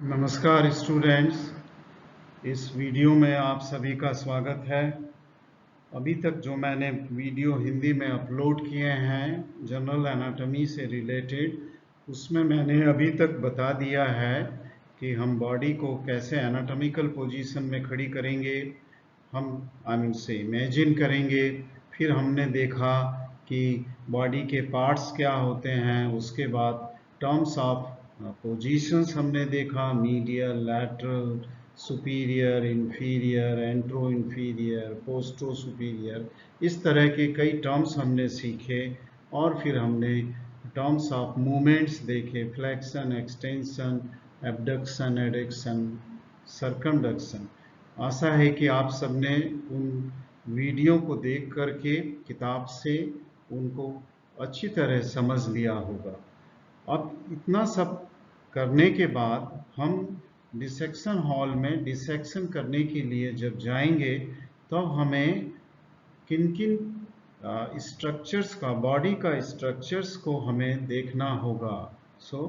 नमस्कार स्टूडेंट्स, इस वीडियो में आप सभी का स्वागत है। अभी तक जो मैंने वीडियो हिंदी में अपलोड किए हैं जनरल एनाटॉमी से रिलेटेड, उसमें मैंने अभी तक बता दिया है कि हम बॉडी को कैसे एनाटॉमिकल पोजीशन में खड़ी करेंगे, हम से इमेजिन करेंगे। फिर हमने देखा कि बॉडी के पार्ट्स क्या होते हैं, उसके बाद टर्म्स ऑफ पोजीशंस हमने देखा, medial, lateral, superior, inferior, antero inferior, postero superior, इस तरह के कई टर्म्स हमने सीखे। और फिर हमने टर्म्स ऑफ मूवमेंट्स देखे, flexion, extension, abduction, adduction, circumduction. आशा है कि आप सबने उन वीडियो को देख करके किताब से उनको अच्छी तरह समझ लिया होगा। अब इतना सब करने के बाद हम डिसेक्शन हॉल में डिसेक्शन करने के लिए जब जाएंगे तो हमें किन किन स्ट्रक्चर्स का, बॉडी का स्ट्रक्चर्स को हमें देखना होगा। So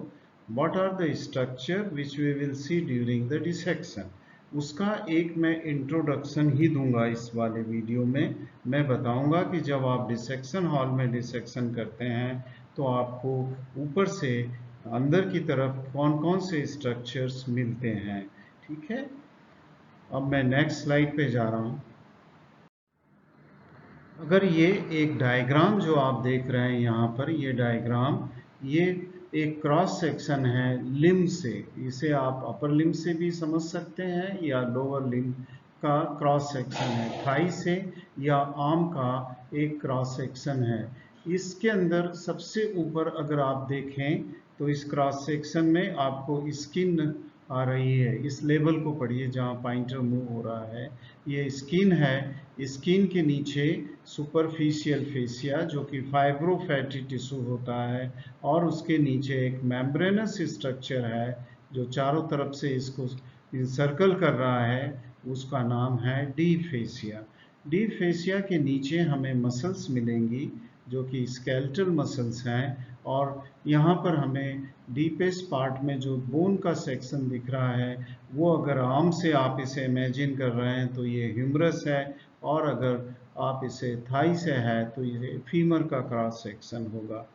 what are the structure which we will see during the dissection, उसका एक मैं इंट्रोडक्शन ही दूंगा इस वाले वीडियो में। मैं बताऊंगा कि जब आप डिसेक्शन हॉल में डिसेक्शन करते हैं तो आपको ऊपर से अंदर की तरफ कौन कौन से स्ट्रक्चर्स मिलते हैं। ठीक है, अब मैं नेक्स्ट स्लाइड पे जा रहा हूं। अगर ये एक डायग्राम जो आप देख रहे हैं यहाँ पर, ये डायग्राम, ये एक क्रॉस सेक्शन है लिम्ब से। इसे आप अपर लिम्ब से भी समझ सकते हैं या लोअर लिम्ब का क्रॉस सेक्शन है, थाई से या आर्म का एक क्रॉस सेक्शन है। इसके अंदर सबसे ऊपर अगर आप देखें तो इस क्रॉस सेक्शन में आपको स्किन आ रही है। इस लेवल को पढ़िए जहाँ पॉइंटर मूव हो रहा है, ये स्किन है। स्किन के नीचे सुपरफिशियल फेसिया जो कि फाइब्रोफैटी टिश्यू होता है, और उसके नीचे एक मेम्ब्रेनस स्ट्रक्चर है जो चारों तरफ से इसको सर्कल कर रहा है, उसका नाम है डी फेसिया। डी फेसिया के नीचे हमें मसल्स मिलेंगी जो कि स्केलेटल मसल्स हैं, और यहाँ पर हमें डीपेस्ट पार्ट में जो बोन का सेक्शन दिख रहा है, वो अगर आर्म से आप इसे इमेजिन कर रहे हैं तो ये ह्यूमरस है, और अगर आप इसे थाई से है तो ये फीमर का क्रॉस सेक्शन होगा।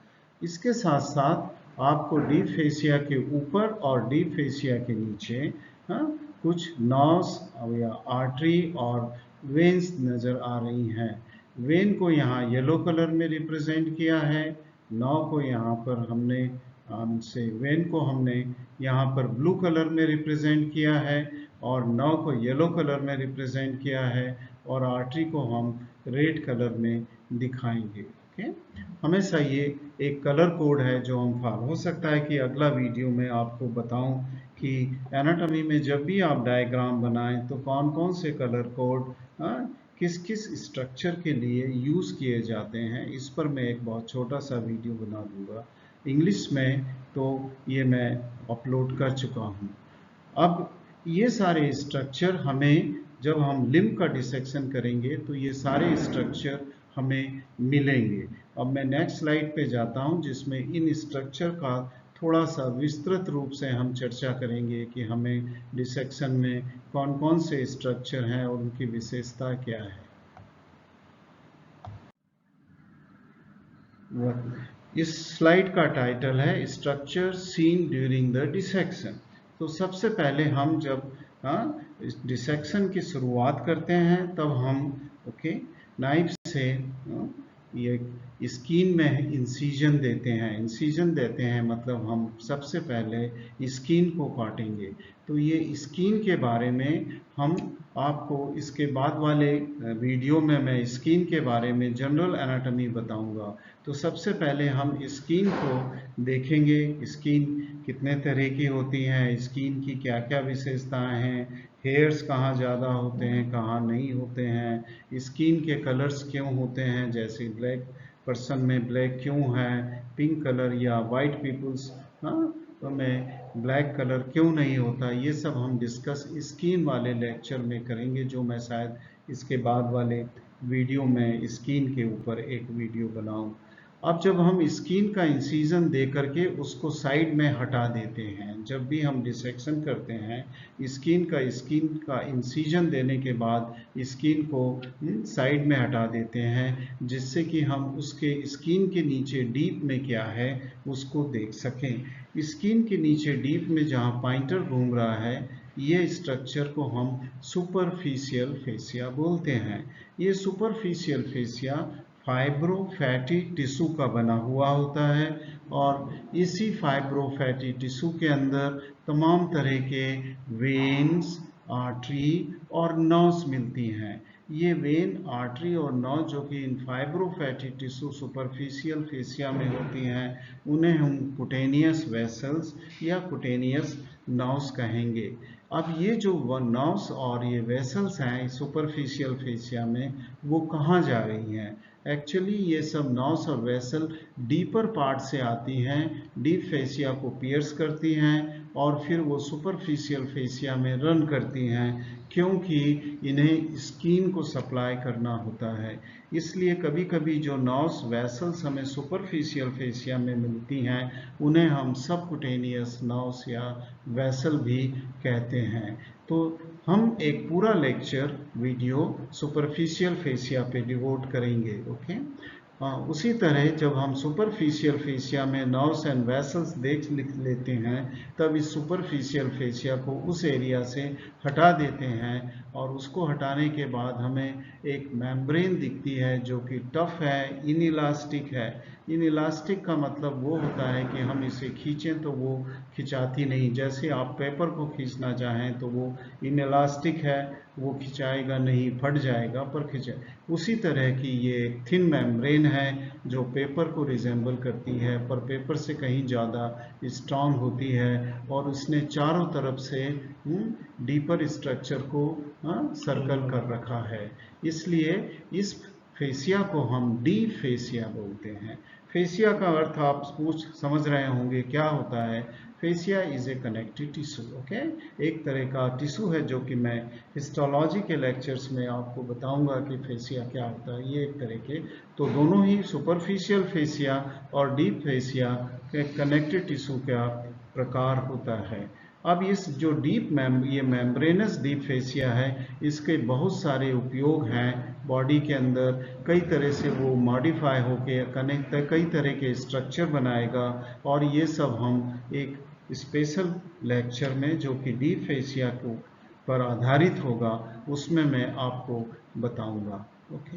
इसके साथ साथ आपको डी फेसिया के ऊपर और डी फेसिया के नीचे हाँ, कुछ नर्व्स या आर्टरी और वेन्स नजर आ रही हैं। वेन को यहाँ येलो कलर में रिप्रेजेंट किया है, नर्व को यहाँ पर हमने वेन को हमने यहाँ पर ब्लू कलर में रिप्रेजेंट किया है, और नर्व को येलो कलर में रिप्रेजेंट किया है, और आर्टरी को हम रेड कलर में दिखाएंगे। ओके, हमेशा ये एक कलर कोड है जो हम फॉलो, हो सकता है कि अगला वीडियो में आपको बताऊं कि एनाटॉमी में जब भी आप डायग्राम बनाएं तो कौन कौन से कलर कोड किस किस स्ट्रक्चर के लिए यूज़ किए जाते हैं। इस पर मैं एक बहुत छोटा सा वीडियो बना दूंगा इंग्लिश में, तो ये मैं अपलोड कर चुका हूँ। अब ये सारे स्ट्रक्चर हमें, जब हम लिम्ब का डिसेक्शन करेंगे तो ये सारे स्ट्रक्चर हमें मिलेंगे। अब मैं नेक्स्ट स्लाइड पे जाता हूँ जिसमें इन स्ट्रक्चर का थोड़ा सा विस्तृत रूप से हम चर्चा करेंगे कि हमें डिसेक्शन में कौन कौन से स्ट्रक्चर हैं और उनकी विशेषता क्या है। इस स्लाइड का टाइटल है structure seen during the dissection. तो सबसे पहले हम जब डिसेक्शन की शुरुआत करते हैं तब हम नाइफ से ये स्किन में इंसिजन देते हैं। इंसिजन देते हैं मतलब हम सबसे पहले स्किन को काटेंगे। तो ये स्किन के बारे में हम आपको इसके बाद वाले वीडियो में मैं स्किन के बारे में जनरल एनाटॉमी बताऊंगा। तो सबसे पहले हम स्किन को देखेंगे, स्किन कितने तरह की होती हैं, स्किन की क्या क्या विशेषताएं हैं, हेयर्स कहाँ ज़्यादा होते हैं कहाँ नहीं होते हैं, स्किन के कलर्स क्यों होते हैं, जैसे ब्लैक पर्सन में ब्लैक क्यों है, पिंक कलर या वाइट पीपल्स तो में ब्लैक कलर क्यों नहीं होता। ये सब हम डिस्कस स्किन वाले लेक्चर में करेंगे, जो मैं शायद इसके बाद वाले वीडियो में स्किन के ऊपर एक वीडियो बनाऊं। अब जब हम स्किन का इंसिजन दे करके उसको साइड में हटा देते हैं, जब भी हम डिसेक्शन करते हैं स्किन का इंसिजन देने के बाद स्किन को साइड में हटा देते हैं, जिससे कि हम उसके स्किन के नीचे डीप में क्या है उसको देख सकें। स्किन के नीचे डीप में जहाँ पॉइंटर घूम रहा है, ये स्ट्रक्चर को हम सुपरफिशियल फेसिया बोलते हैं। ये सुपरफिशियल फेसिया फाइब्रोफैटी टिश्यू का बना हुआ होता है, और इसी फाइब्रोफैटी टिश्यू के अंदर तमाम तरह के वेन्स, आर्टरी और नर्व्स मिलती हैं। ये वेन, आर्टरी और नर्व जो कि इन फाइब्रोफैटी टिश्यू सुपरफिशियल फेसिया में होती हैं, उन्हें हम कुटेनियस वेसल्स या कुटेनियस नर्व्स कहेंगे। अब ये जो नर्व्स और ये वेसल्स हैं सुपरफिशियल फेसिया में, वो कहाँ जा रही हैं? एक्चुअली ये सब नर्व्स और वेसल डीपर पार्ट से आती हैं, डीप फेसिया को पियर्स करती हैं और फिर वो सुपरफिशियल फेसिया में रन करती हैं, क्योंकि इन्हें स्किन को सप्लाई करना होता है। इसलिए कभी कभी जो नर्व्स वेसल्स हमें सुपरफिशियल फेसिया में मिलती हैं, उन्हें हम सबकुटेनियस नर्व्स या वेसल भी कहते हैं। तो हम एक पूरा लेक्चर वीडियो सुपरफिशियल फेसिया पे डिवोट करेंगे। ओके, उसी तरह जब हम सुपरफिशियल फेसिया में नर्व्स एंड वेसल्स देख लेते हैं, तब इस सुपरफिशियल फेसिया को उस एरिया से हटा देते हैं, और उसको हटाने के बाद हमें एक मेम्ब्रेन दिखती है जो कि टफ है, इनइलास्टिक है। इनइलास्टिक का मतलब वो होता है कि हम इसे खींचें तो वो खिंचाती नहीं, जैसे आप पेपर को खींचना चाहें तो वो इनइलास्टिक है, वो खिंचाएगा नहीं, फट जाएगा पर खिंचा। उसी तरह की ये एक थिन मेम्ब्रेन है जो पेपर को रिजेंबल करती है, पर पेपर से कहीं ज़्यादा स्ट्रांग होती है, और उसने चारों तरफ से डीपर स्ट्रक्चर को सर्कल कर रखा है। इसलिए इस फेसिया को हम डीप फेसिया बोलते हैं। फेसिया का अर्थ आप समझ रहे होंगे क्या होता है। Fascia is a connective tissue. Okay, एक तरह का टिश्यू है जो कि मैं हिस्टोलॉजी के लेक्चर्स में आपको बताऊंगा कि फेसिया क्या होता है। ये एक तरह के, तो दोनों ही सुपरफिशियल फेसिया और डीप फेसिया के कनेक्टिव टिश्यू का प्रकार होता है। अब इस जो ये मेम्ब्रेनस डीप फेसिया है, इसके बहुत सारे उपयोग हैं बॉडी के अंदर। कई तरह से वो मॉडिफाई होके कई तरह के स्ट्रक्चर बनाएगा, और ये सब हम एक स्पेशल लेक्चर में जो कि डीप फेसिया को पर आधारित होगा उसमें मैं आपको बताऊंगा। ओके,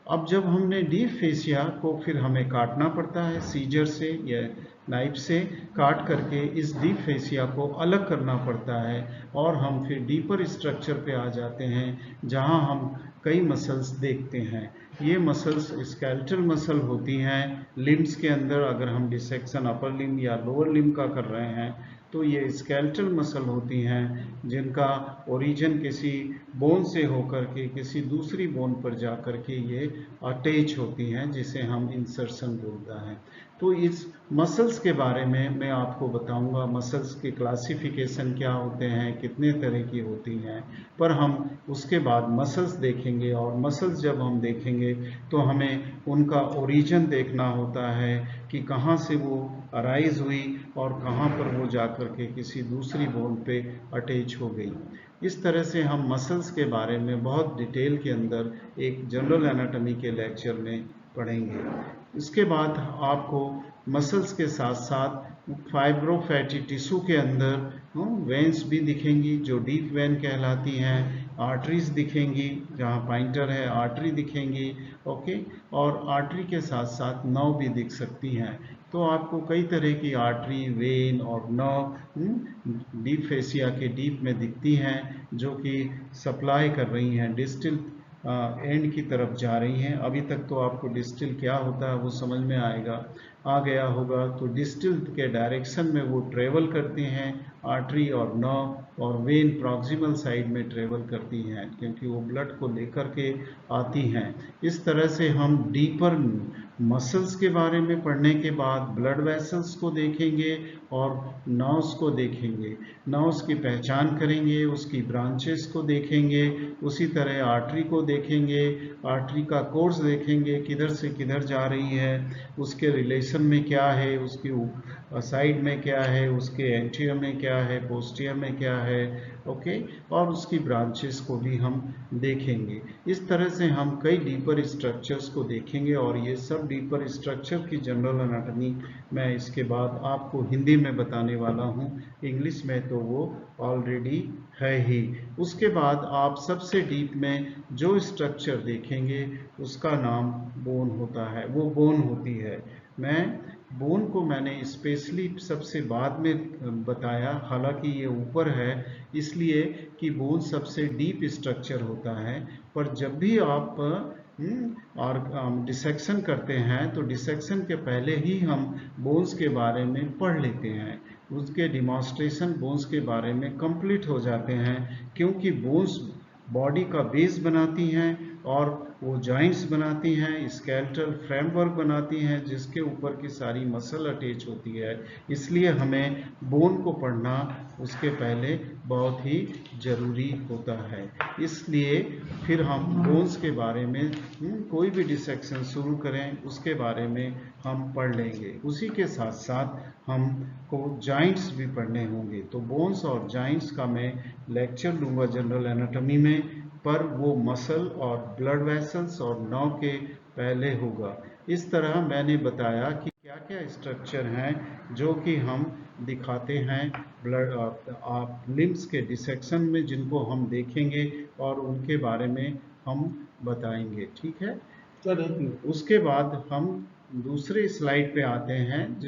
अब जब हमने डीप फेसिया को फिर हमें काटना पड़ता है सीजर से या नाइफ से, काट करके इस डीप फेसिया को अलग करना पड़ता है, और हम फिर डीपर स्ट्रक्चर पे आ जाते हैं जहां हम कई मसल्स देखते हैं। ये मसल्स स्केलेटल मसल होती हैं लिम्स के अंदर। अगर हम डिसेक्शन अपर लिम्ब या लोअर लिम्ब का कर रहे हैं तो ये स्केलेटल मसल होती हैं जिनका ओरिजिन किसी बोन से होकर के किसी दूसरी बोन पर जाकर के ये अटैच होती हैं, जिसे हम इंसर्शन बोलता है। तो इस मसल्स के बारे में मैं आपको बताऊंगा, मसल्स के क्लासिफिकेशन क्या होते हैं, कितने तरह की होती हैं, पर हम उसके बाद मसल्स देखेंगे। और मसल्स जब हम देखेंगे तो हमें उनका ओरिजिन देखना होता है कि कहाँ से वो अराइज हुई और कहाँ पर वो जाकर के किसी दूसरी बोन पे अटैच हो गई। इस तरह से हम मसल्स के बारे में बहुत डिटेल के अंदर एक जनरल एनाटॉमी के लेक्चर में पढ़ेंगे। इसके बाद आपको मसल्स के साथ साथ फाइब्रोफैटी टिश्यू के अंदर वेन्स भी दिखेंगी जो डीप वेन कहलाती हैं, आर्टरीज दिखेंगी जहाँ पॉइंटर है, आर्टरी दिखेंगी। ओके, और आर्टरी के साथ साथ नर्व भी दिख सकती हैं। तो आपको कई तरह की आर्टरी, वेन और नर्व डीप फेसिया के डीप में दिखती हैं, जो कि सप्लाई कर रही हैं डिस्टल एंड की तरफ जा रही हैं। अभी तक तो आपको डिस्टल क्या होता है वो समझ में आ गया होगा। तो डिस्टल के डायरेक्शन में वो ट्रेवल करती हैं आर्टरी और नर्व, और वेन प्रॉक्सिमल साइड में ट्रेवल करती हैं क्योंकि वो ब्लड को लेकर के आती हैं। इस तरह से हम डीपर मसल्स के बारे में पढ़ने के बाद ब्लड वेसल्स को देखेंगे और नर्व्स को देखेंगे, नर्व्स की पहचान करेंगे, उसकी ब्रांचेस को देखेंगे, उसी तरह आर्टरी को देखेंगे, आर्टरी का कोर्स देखेंगे किधर से किधर जा रही है, उसके रिलेशन में क्या है, उसकी साइड में क्या है, उसके एंटीरियर में क्या है, पोस्टीरियर में क्या है, ओके, और उसकी ब्रांचेस को भी हम देखेंगे। इस तरह से हम कई डीपर स्ट्रक्चर्स को देखेंगे और ये सब डीपर स्ट्रक्चर की जनरल एनाटॉमी मैं इसके बाद आपको हिंदी में बताने वाला हूँ, इंग्लिश में तो वो ऑलरेडी है ही। उसके बाद आप सबसे डीप में जो स्ट्रक्चर देखेंगे उसका नाम बोन होता है, वो बोन होती है। मैं बोन को मैंने स्पेशली सबसे बाद में बताया, हालांकि ये ऊपर है इसलिए कि बोन सबसे डीप स्ट्रक्चर होता है, पर जब भी आप और डिसेक्शन करते हैं तो डिसेक्शन के पहले ही हम बोन्स के बारे में पढ़ लेते हैं, उसके डिमॉन्स्ट्रेशन बोन्स के बारे में कंप्लीट हो जाते हैं, क्योंकि बोन्स बॉडी का बेस बनाती हैं और वो जॉइंट्स बनाती हैं, स्केलेटल फ्रेमवर्क बनाती हैं जिसके ऊपर की सारी मसल अटैच होती है। इसलिए हमें बोन को पढ़ना उसके पहले बहुत ही ज़रूरी होता है। इसलिए फिर हम बोन्स के बारे में कोई भी डिसेक्शन शुरू करें उसके बारे में हम पढ़ लेंगे। उसी के साथ साथ हमको जॉइंट्स भी पढ़ने होंगे, तो बोन्स और जॉइंट्स का मैं लेक्चर लूँगा जनरल एनाटॉमी में, पर वो मसल और ब्लड वेसल्स और नर्व के पहले होगा। इस तरह मैंने बताया कि क्या क्या स्ट्रक्चर हैं जो कि हम दिखाते हैं ब्लड आप लिम्स के डिसेक्शन में, जिनको हम देखेंगे और उनके बारे में हम बताएंगे, ठीक है। उसके बाद हम दूसरे स्लाइड पे आते हैं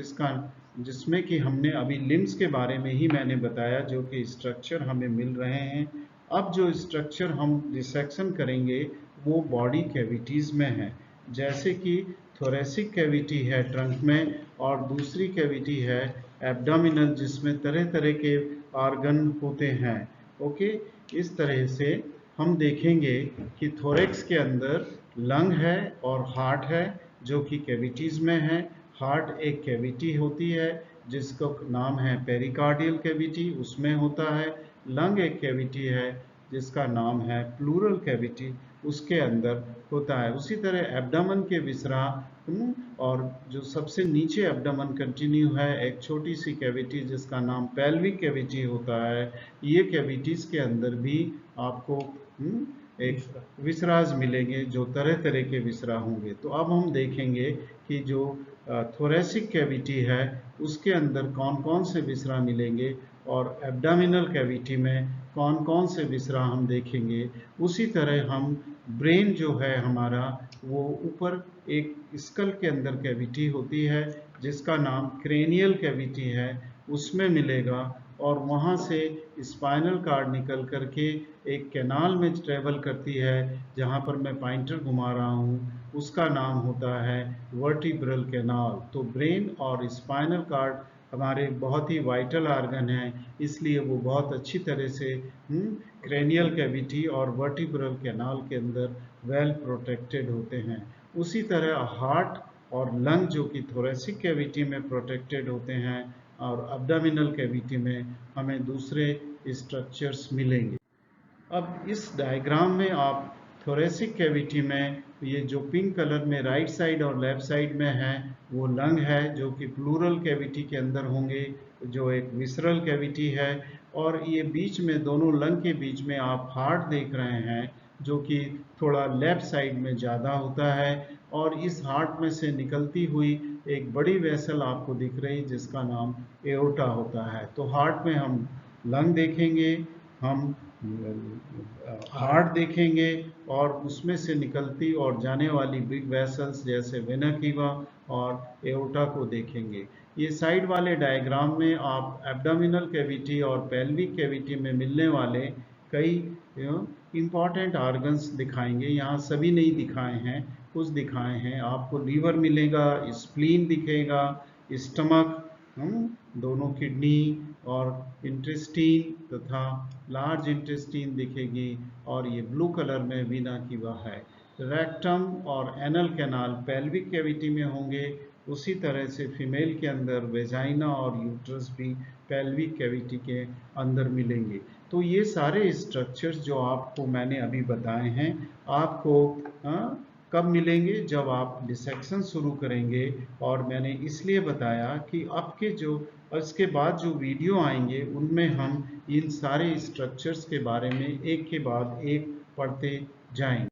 जिसमें कि हमने अभी लिम्स के बारे में ही मैंने बताया जो कि स्ट्रक्चर हमें मिल रहे हैं। अब जो स्ट्रक्चर हम डिसेक्शन करेंगे वो बॉडी कैविटीज़ में है, जैसे कि थोरेसिक कैविटी है ट्रंक में, और दूसरी कैविटी है एब्डोमिनल जिसमें तरह तरह के ऑर्गन होते हैं, ओके। इस तरह से हम देखेंगे कि थोरेक्स के अंदर लंग है और हार्ट है जो कि कैविटीज़ में है। हार्ट एक कैविटी होती है जिसका नाम है पेरिकार्डियल कैविटी, उसमें होता है। लंग एक कैविटी है जिसका नाम है प्लूरल कैविटी, उसके अंदर होता है। उसी तरह एब्डोमेन के विसरा और जो सबसे नीचे एब्डोमेन कंटिन्यू है एक छोटी सी कैविटी जिसका नाम पेल्विक कैविटी होता है। ये कैविटीज के अंदर भी आपको एक विसराज मिलेंगे जो तरह तरह के विसरा होंगे। तो अब हम देखेंगे कि जो थोरेसिक कैविटी है उसके अंदर कौन कौन से विसरा मिलेंगे और एब्डोमिनल कैविटी में कौन कौन से विसरा हम देखेंगे। उसी तरह हम ब्रेन जो है हमारा वो ऊपर एक स्कल के अंदर कैविटी होती है जिसका नाम क्रेनियल कैविटी है, उसमें मिलेगा, और वहाँ से स्पाइनल कार्ड निकल करके एक कैनाल में ट्रेवल करती है जहाँ पर मैं पॉइंटर घुमा रहा हूँ, उसका नाम होता है वर्टिब्रल कैनाल। तो ब्रेन और स्पाइनल कार्ड हमारे बहुत ही वाइटल ऑर्गन हैं, इसलिए वो बहुत अच्छी तरह से क्रेनियल कैविटी और वर्टिब्रल कैनाल के अंदर वेल प्रोटेक्टेड होते हैं। उसी तरह हार्ट और लंग जो कि थोरेसिक कैविटी में प्रोटेक्टेड होते हैं और एब्डोमिनल कैविटी में हमें दूसरे स्ट्रक्चर्स मिलेंगे। अब इस डायग्राम में आप थोरेसिक कैविटी में ये जो पिंक कलर में राइट साइड और लेफ्ट साइड में है वो लंग है जो कि प्लूरल कैविटी के अंदर होंगे, जो एक विसरल कैविटी है, और ये बीच में दोनों लंग के बीच में आप हार्ट देख रहे हैं जो कि थोड़ा लेफ्ट साइड में ज़्यादा होता है, और इस हार्ट में से निकलती हुई एक बड़ी वेसल आपको दिख रही जिसका नाम एओर्टा होता है। तो हार्ट में हम लंग देखेंगे, हम हार्ट देखेंगे और उसमें से निकलती और जाने वाली बिग वेसल्स जैसे वेना केवा और एओर्टा को देखेंगे। ये साइड वाले डायग्राम में आप एब्डोमिनल कैविटी और पेल्विक कैविटी में मिलने वाले कई इम्पॉर्टेंट ऑर्गन्स दिखाएंगे। यहाँ सभी नहीं दिखाए हैं, कुछ दिखाए हैं। आपको लीवर मिलेगा, स्प्लीन दिखेगा, स्टमक, दोनों किडनी और इंटेस्टीन तथा लार्ज इंटेस्टीन दिखेगी, और ये ब्लू कलर में वीना कीवा है। रेक्टम और एनल कैनाल पेल्विक कैविटी में होंगे, उसी तरह से फीमेल के अंदर वेजाइना और यूट्रस भी पेल्विक कैविटी के अंदर मिलेंगे। तो ये सारे स्ट्रक्चर्स जो आपको मैंने अभी बताए हैं आपको कब मिलेंगे, जब आप डिसेक्शन शुरू करेंगे। और मैंने इसलिए बताया कि आपके जो इसके बाद जो वीडियो आएंगे उनमें हम इन सारे स्ट्रक्चर्स के बारे में एक के बाद एक पढ़ते जाएंगे।